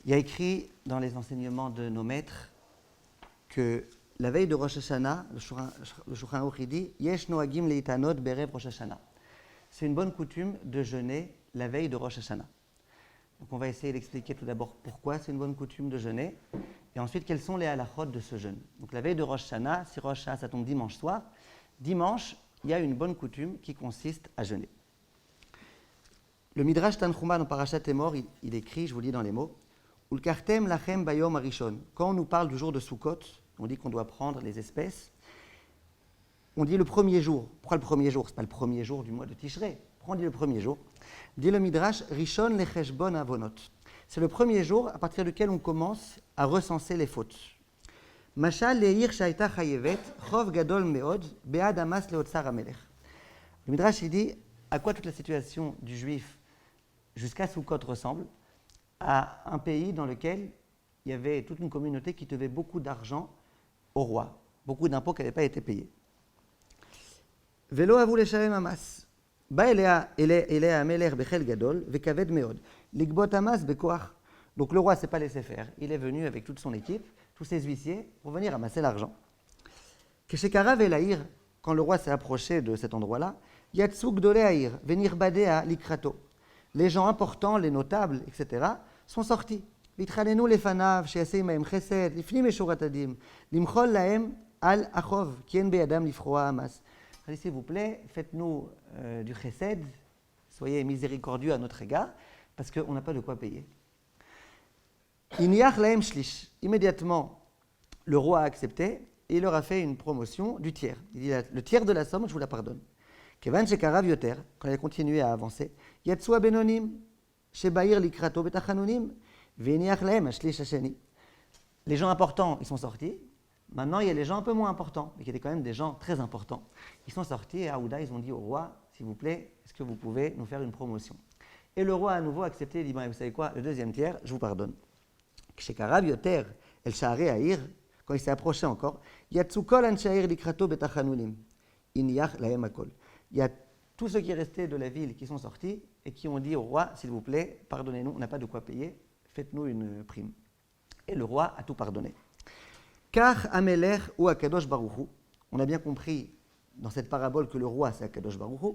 Il y a écrit dans les enseignements de nos maîtres que la veille de Rosh Hashanah, le Shulchan Aruch dit Yesh noagim leitanot berev Rosh Hashanah. C'est une bonne coutume de jeûner la veille de Rosh Hashanah. Donc on va essayer d'expliquer tout d'abord pourquoi c'est une bonne coutume de jeûner et ensuite quels sont les halachot de ce jeûne. Donc la veille de Rosh Hashanah, si Rosh Hashanah ça tombe dimanche soir, dimanche il y a une bonne coutume qui consiste à jeûner. Le Midrash Tanchuma dans Parashat Emor, il écrit, je vous lis dans les mots, Ulkartem lachem bayom arishon. Quand on nous parle du jour de Sukkot, on dit qu'on doit prendre les espèces. On dit le premier jour. Pourquoi le premier jour? Ce n'est pas le premier jour du mois de Tishrei. Pourquoi on dit le premier jour? Dit le Midrash, Rishon lecheshbon avonot. C'est le premier jour à partir duquel on commence à recenser les fautes. Mashal leir shaita chayevet, chov gadol meod, bead amas leotsar amelech. Le Midrash il dit à quoi toute la situation du juif jusqu'à Sukkot ressemble à un pays dans lequel il y avait toute une communauté qui devait beaucoup d'argent au roi, beaucoup d'impôts qui n'avaient pas été payés. Velo avu leshalem amas. Ba elea amelech bechel gadol vekaved meod. Ligbot amas bekoach. Donc le roi ne s'est pas laissé faire. Il est venu avec toute son équipe, tous ses huissiers, pour venir amasser l'argent. Keshekara velaïr, quand le roi s'est approché de cet endroit-là, Yatsuk doleaïr, venir badea likrato. Les gens importants, les notables, etc., sont sortis. Vitchalenu lefanav, sheasei mahem chesed, lifnim meshurat adim, limchol lahem al achov, kien beadam lifroa amas. Allez, s'il vous plaît, faites-nous du chesed, soyez miséricordieux à notre égard, parce qu'on n'a pas de quoi payer. Inyach lahem shlish. Immédiatement, le roi a accepté et il leur a fait une promotion du tiers. Il dit le tiers de la somme, je vous la pardonne. Kevan shekarav yoter, quand il a continué à avancer, yatsua benonim, shebair likrato betachanunim, veniach lahem ashlish hasheni. Les gens importants, ils sont sortis. Maintenant, il y a les gens un peu moins importants, mais qui étaient quand même des gens très importants. Ils sont sortis et à Aouda, ils ont dit au roi, s'il vous plaît, est-ce que vous pouvez nous faire une promotion? Et le roi a à nouveau accepté, il dit, vous savez quoi, le deuxième tiers, je vous pardonne. Shekarav yoter, el sha'arei ha'ir, quand il s'est approché encore, yatsu kol anshe ha'ir likrato betachanunim, inyach lahem hakol. Il y a tous ceux qui restaient de la ville qui sont sortis et qui ont dit au roi, s'il vous plaît, pardonnez-nous, on n'a pas de quoi payer, faites-nous une prime. Et le roi a tout pardonné. Car Amelech ou Akadosh Baruch Hu, on a bien compris dans cette parabole que le roi c'est Akadosh Baruch Hu.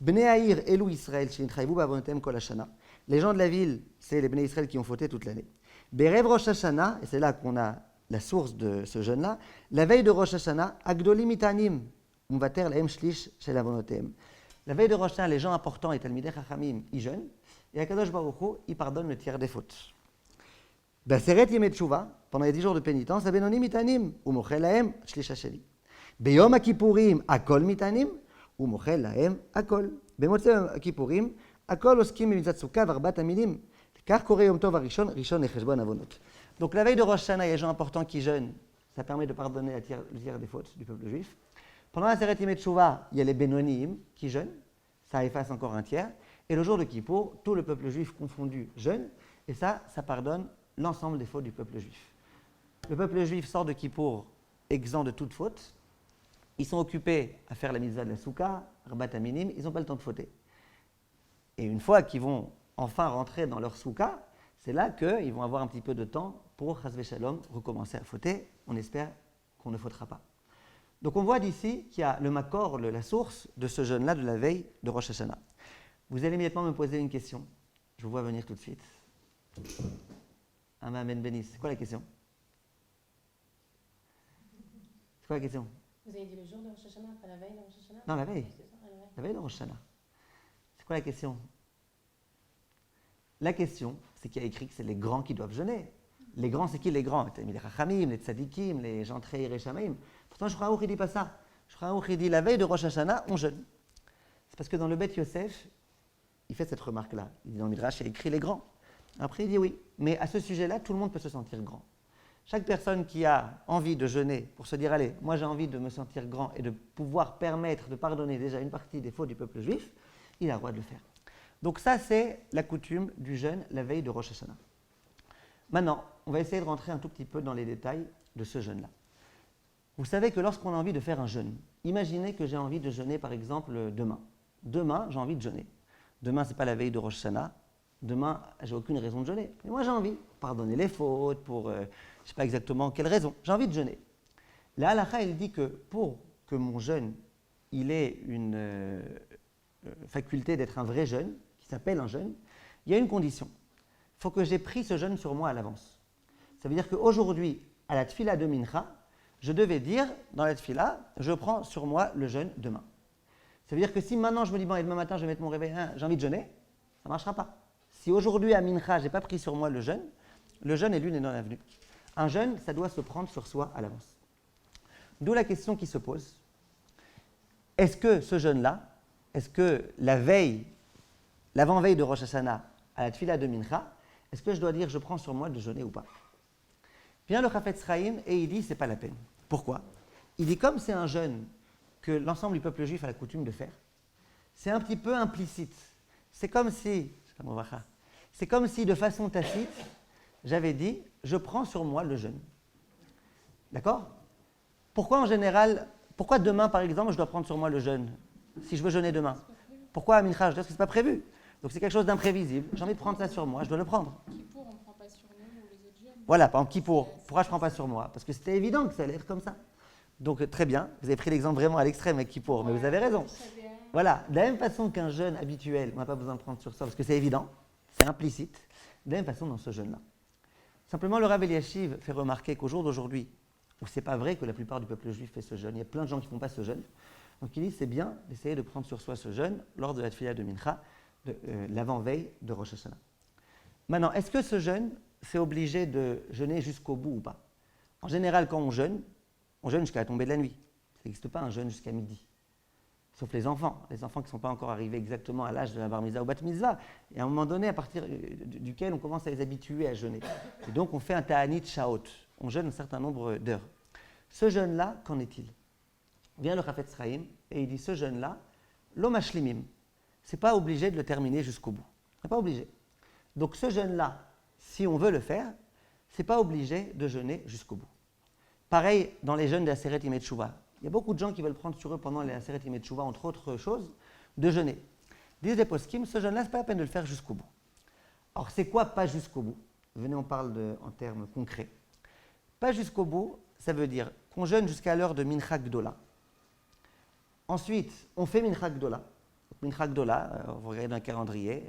Bnei Ha'ir Elou Israël Shinchayvu Bavonotem Kol Hashana. Les gens de la ville, c'est les Bnei Israël qui ont fauté toute l'année. Berev Rosh Hashanah, et c'est là qu'on a la source de ce jeûne-là, la veille de Rosh Hashanah, Agdolim Itanim, Umvater Lahem Shlish Shel Avonotem. La veille de Rosh Hashanah, les gens importants et Talmidei Chachamim, ils jeûnent, et Akadosh Baruch Hu, il pardonne le tiers des fautes. Baseret Yemei Tshuva, pendant les 10 jours de pénitence, Abenonim Mitanim, Umochel Lahem Shlish Hasheli. Beyom HaKippurim, Akol Mitanim, Umochel Lahem Akol. Bemotzei HaKippurim, Akol Oskim B'mitzvot Sukkah v'arbat hamilim. Car Korei Yom Tov Harishon, Rishon Lecheshbon Avonot. Donc la veille de Rosh Hashanah, il y a des gens importants qui jeûnent, ça permet de pardonner le tiers des fautes du peuple juif. Pendant la Seret Yemei Tshuva, il y a les Benonim qui jeûnent, ça efface encore un tiers. Et le jour de Kippour, tout le peuple juif confondu jeûne, et ça pardonne l'ensemble des fautes du peuple juif. Le peuple juif sort de Kippour exempt de toute faute. Ils sont occupés à faire la mitzvah de la Souka, Arbat Haminim, ils n'ont pas le temps de fauter. Et une fois qu'ils vont enfin rentrer dans leur Souka, c'est là qu'ils vont avoir un petit peu de temps pour, Chas v'Shalom, recommencer à fauter. On espère qu'on ne fautera pas. Donc on voit d'ici qu'il y a le makor, la source de ce jeûne-là de la veille de Rosh Hashanah. Vous allez immédiatement me poser une question. Je vous vois venir tout de suite. Amen Benis. C'est quoi la question? C'est quoi la question? Vous avez dit le jour de Rosh Hashanah, pas la veille de Rosh Hashanah? Non, la veille. C'est ça, la veille. La veille de Rosh Hashanah. C'est quoi la question? La question, c'est qu'il y a écrit que c'est les grands qui doivent jeûner. Les grands, c'est qui les grands? Les Chachamim, les Tzadikim, les gens très Yereshamaim. Pourtant, Shulchan Aruch, il ne dit pas ça. Shulchan Aruch, il dit la veille de Rosh Hashanah, on jeûne. C'est parce que dans le Beth Yosef, il fait cette remarque-là. Il dit dans le Midrash, il y a écrit les grands. Après, il dit oui. Mais à ce sujet-là, tout le monde peut se sentir grand. Chaque personne qui a envie de jeûner pour se dire, allez, moi j'ai envie de me sentir grand et de pouvoir permettre de pardonner déjà une partie des fautes du peuple juif, il a le droit de le faire. Donc ça, c'est la coutume du jeûne la veille de Rosh Hashanah. Maintenant, on va essayer de rentrer un tout petit peu dans les détails de ce jeûne-là. Vous savez que lorsqu'on a envie de faire un jeûne, imaginez que j'ai envie de jeûner par exemple demain. Demain, j'ai envie de jeûner. Demain, ce n'est pas la veille de Rosh Hashanah. demain, j'ai aucune raison de jeûner. Mais moi, j'ai envie, pardonner les fautes, pour, je ne sais pas exactement quelle raison, j'ai envie de jeûner. La halakha, elle dit que pour que mon jeûne, il ait une faculté d'être un vrai jeûne, qui s'appelle un jeûne, il y a une condition. Il faut que j'ai pris ce jeûne sur moi à l'avance. Ça veut dire qu'aujourd'hui, à la tfila de Mincha, je devais dire, dans la tfila, je prends sur moi le jeûne demain. Ça veut dire que si maintenant je me dis, bon, et demain matin, je vais mettre mon réveil, j'ai envie de jeûner, ça ne marchera pas. Si aujourd'hui, à Mincha, je n'ai pas pris sur moi le jeûne est l'une et non l'avenue. Un jeûne, ça doit se prendre sur soi à l'avance. D'où la question qui se pose. Est-ce que ce jeûne-là, est-ce que l'avant-veille de Rosh Hashanah, à la tfila de Mincha, est-ce que je dois dire, je prends sur moi de jeûner ou pas? Vient le Chafetz Chaim et il dit, c'est pas la peine. Pourquoi? Il dit, comme c'est un jeûne que l'ensemble du peuple juif a la coutume de faire, c'est un petit peu implicite. C'est comme si de façon tacite, j'avais dit, je prends sur moi le jeûne. D'accord? Pourquoi en général, pourquoi demain par exemple, je dois prendre sur moi le jeûne, si je veux jeûner demain? Pourquoi à Mincha? Parce que c'est pas prévu. Donc c'est quelque chose d'imprévisible. J'ai envie de prendre ça sur moi, je dois le prendre. Kippour, on ne prend pas sur nous ou les autres jeûnes. Voilà, par exemple, Kippour. Pourquoi je ne prends pas sur moi? Parce que c'était évident que ça allait être comme ça. Donc très bien, vous avez pris l'exemple vraiment à l'extrême avec Kippour, mais vous avez raison. Voilà, de la même façon qu'un jeûne habituel, on n'a pas besoin de prendre sur soi parce que c'est évident, c'est implicite, de la même façon dans ce jeûne-là. Simplement, le Rav Eliashiv fait remarquer qu'au jour d'aujourd'hui, où c'est pas vrai que la plupart du peuple juif fait ce jeûne, il y a plein de gens qui ne font pas ce jeûne, donc il dit c'est bien d'essayer de prendre sur soi ce jeûne lors de la tfila de Mincha, l'avant-veille de Rosh Hashanah. Maintenant, est-ce que ce jeûne, c'est obligé de jeûner jusqu'au bout ou pas? En général, quand on jeûne jusqu'à la tombée de la nuit. Ça n'existe pas un jeûne jusqu'à midi. Sauf les enfants qui ne sont pas encore arrivés exactement à l'âge de la bar mitzvah ou bat mitzvah, et à un moment donné, à partir duquel on commence à les habituer à jeûner. Et donc, on fait un ta'anit sha'ot. On jeûne un certain nombre d'heures. Ce jeûne-là, qu'en est-il? Vient le Chafetz Chaim et il dit ce jeûne-là, lo mashlimim. C'est pas obligé de le terminer jusqu'au bout. C'est pas obligé. Donc, ce jeûne-là, si on veut le faire, c'est pas obligé de jeûner jusqu'au bout. Pareil dans les jeûnes de la Aseret Yemei Teshuvah. Il y a beaucoup de gens qui veulent prendre sur eux pendant les Aseret Yemei Teshuvah, entre autres choses, de jeûner. Disent les poskim, ce jeûne-là, ce n'est pas la peine de le faire jusqu'au bout. Alors, c'est quoi pas jusqu'au bout? Venez, on parle en termes concrets. Pas jusqu'au bout, ça veut dire qu'on jeûne jusqu'à l'heure de Mincha Gdola. Ensuite, on fait Mincha Gdola. Mincha Gdola, vous regardez dans un calendrier,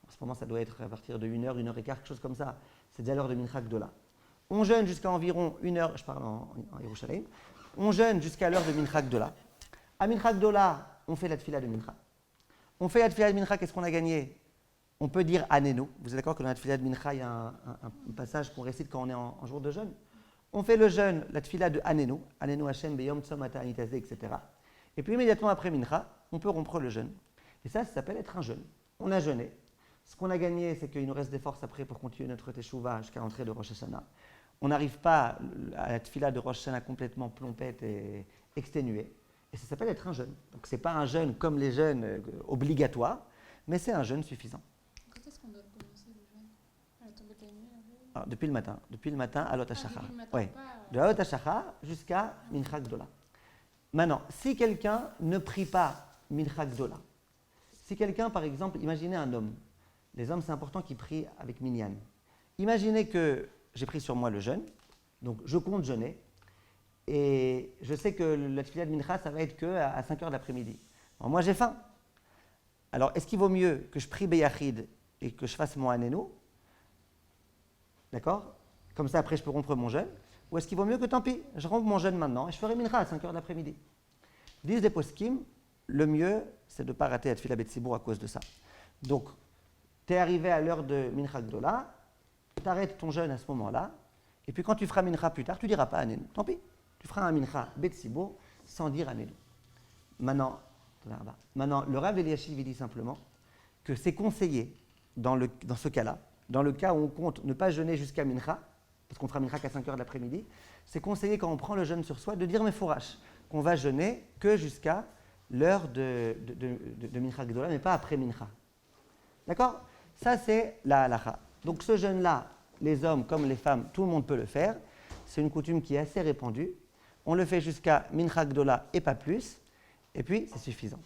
en ce moment, ça doit être à partir de 1h, 1h15, quelque chose comme ça. C'est déjà l'heure de Mincha Gdola. On jeûne jusqu'à environ 1h, je parle en Yerushalayim, on jeûne jusqu'à l'heure de Mincha Gdola. À Mincha Gdola, on fait la tfila de Mincha. On fait la tfila de Mincha, qu'est-ce qu'on a gagné? On peut dire Anenu. Vous êtes d'accord que dans la tfila de Mincha, il y a un passage qu'on récite quand on est en jour de jeûne? On fait le jeûne, la tfila de Anenu, Anenu Hashem beyom tzom ata anitazeh, etc. Et puis immédiatement après Mincha, on peut rompre le jeûne. Et ça s'appelle être un jeûne. On a jeûné. Ce qu'on a gagné, c'est qu'il nous reste des forces après pour continuer notre teshuva jusqu'à l'entrée de Rosh Hashanah. On n'arrive pas à la tfila de Rosh Hashanah complètement plompette et exténuée. Et ça s'appelle être un jeûne. Donc ce n'est pas un jeûne comme les jeûnes obligatoires, mais c'est un jeûne suffisant. Quand est-ce qu'on doit commencer le jeûne? À la tombée de la nuit, Alors, depuis le matin à Alot HaShachar. Depuis le matin, Ouais. pas, De Alot HaShachar jusqu'à Mincha Gdola. Maintenant, si quelqu'un ne prie pas Mincha Gdola, si quelqu'un, par exemple, imaginez un homme. Les hommes, c'est important qu'ils prient avec minyan. Imaginez que j'ai pris sur moi le jeûne, donc je compte jeûner, et je sais que la tefila de Mincha, ça va être qu'à 5h de l'après-midi. Alors moi, j'ai faim. Alors, est-ce qu'il vaut mieux que je prie Beyachid et que je fasse mon Anenu? D'accord? Comme ça, après, je peux rompre mon jeûne. Ou est-ce qu'il vaut mieux que, tant pis, je rompe mon jeûne maintenant et je ferai Mincha à 5h de l'après-midi? Disent les poskim, le mieux, c'est de ne pas rater la tefila Betsibour à cause de ça. Donc, tu es arrivé à l'heure de Mincha Gdola, tu arrêtes ton jeûne à ce moment-là, et puis quand tu feras Mincha plus tard, tu ne diras pas Anenu. Tant pis, tu feras un Mincha Betsibour sans dire Anenu. Maintenant, le Rav Eliashiv dit simplement que c'est conseillé dans ce cas-là, dans le cas où on compte ne pas jeûner jusqu'à Mincha, parce qu'on fera Mincha qu'à 5h de l'après-midi, c'est conseillé quand on prend le jeûne sur soi de dire Mefourash, qu'on va jeûner que jusqu'à l'heure de Mincha Gdola, mais pas après Mincha. D'accord? Ça, c'est la halakha. Donc ce jeûne-là, les hommes comme les femmes, tout le monde peut le faire. C'est une coutume qui est assez répandue. On le fait jusqu'à Mincha Gdola et pas plus. Et puis, c'est suffisant.